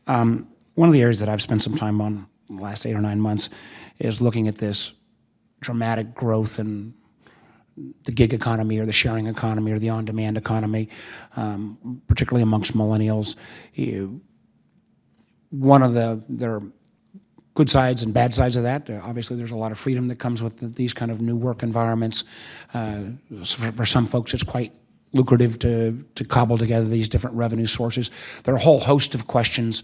One of the areas that I've spent some time on in the last 8 or 9 months is looking at this dramatic growth in the gig economy or the sharing economy or the on-demand economy, particularly amongst millennials. There are good sides and bad sides of that. Obviously, there's a lot of freedom that comes with these kind of new work environments. For some folks, it's quite lucrative to cobble together these different revenue sources. There are a whole host of questions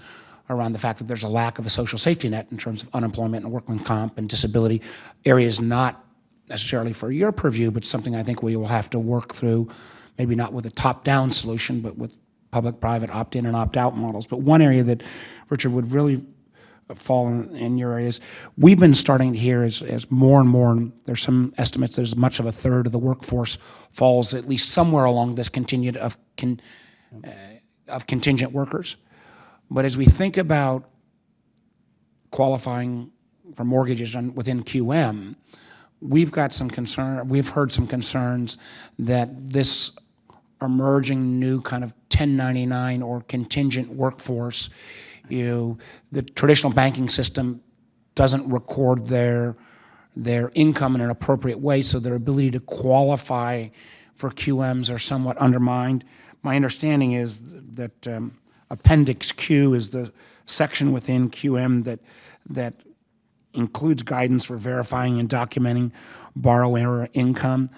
around the fact that there's a lack of a social safety net in terms of unemployment and workman comp and disability, areas not necessarily for your purview, but something I think we will have to work through, maybe not with a top-down solution, but with public-private opt-in and opt-out models. But one area that, Richard, would really fall in your areas, we've been starting to hear as more and more, and there's some estimates that as much of a third of the workforce falls at least somewhere along this contingent of contingent workers. But as we think about qualifying for mortgages within QM, we've got some concern, we've heard some concerns that this emerging new kind of 1099 or contingent workforce, the traditional banking system doesn't record their income in an appropriate way, so their ability to qualify for QMs are somewhat undermined. My understanding is that Appendix Q is the section within QM that includes guidance for verifying and documenting borrower income.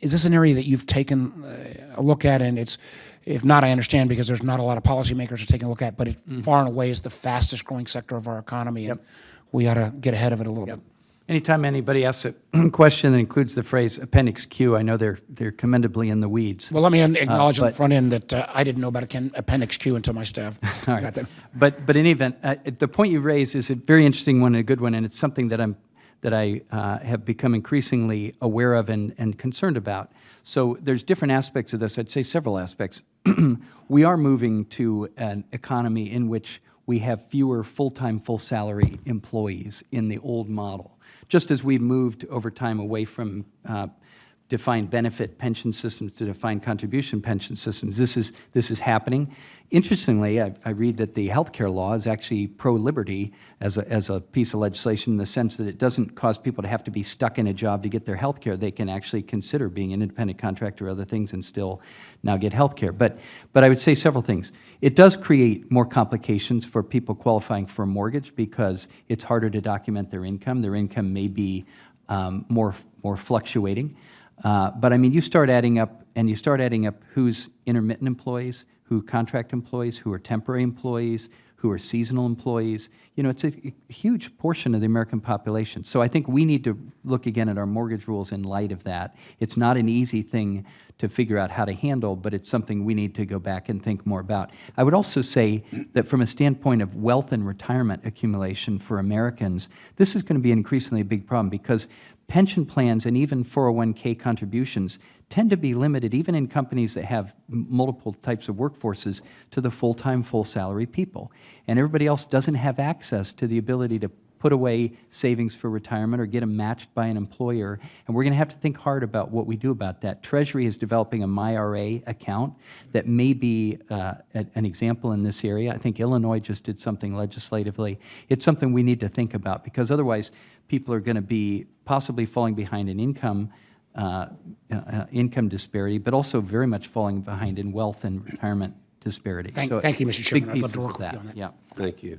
Is this an area that you've taken a look at? And it's, if not, I understand because there's not a lot of policymakers are taking a look at, but it far and away is the fastest growing sector of our economy, and we ought to get ahead of it a little bit. Anytime anybody asks a question that includes the phrase Appendix Q, I know they're commendably in the weeds. Well, let me acknowledge on the front end that I didn't know about Appendix Q until my staff got that. But in any event, the point you raise is a very interesting one and a good one, and it's something that I have become increasingly aware of and concerned about. So there's different aspects of this. I'd say several aspects. We are moving to an economy in which we have fewer full-time, full-salary employees in the old model. Just as we've moved over time away from defined benefit pension systems to defined contribution pension systems, this is happening. Interestingly, I read that the healthcare law is actually pro-liberty as a piece of legislation in the sense that it doesn't cause people to have to be stuck in a job to get their healthcare. They can actually consider being an independent contractor or other things and still now get healthcare. But I would say several things. It does create more complications for people qualifying for a mortgage because it's harder to document their income. Their income may be more fluctuating. But I mean, you start adding up who's intermittent employees, who contract employees, who are temporary employees, who are seasonal employees. You know, it's a huge portion of the American population. So I think we need to look again at our mortgage rules in light of that. It's not an easy thing to figure out how to handle, but it's something we need to go back and think more about. I would also say that from a standpoint of wealth and retirement accumulation for Americans, this is going to be an increasingly big problem because pension plans and even 401k contributions tend to be limited, even in companies that have multiple types of workforces, to the full-time, full-salary people. And everybody else doesn't have access to the ability to put away savings for retirement or get them matched by an employer. And we're going to have to think hard about what we do about that. Treasury is developing a MyRA account that may be an example in this area. I think Illinois just did something legislatively. It's something we need to think about because otherwise people are going to be possibly falling behind in income disparity, but also very much falling behind in wealth and retirement disparity. Thank you, Mr. Chairman. I'd love to work with you on that. Yeah. Thank you.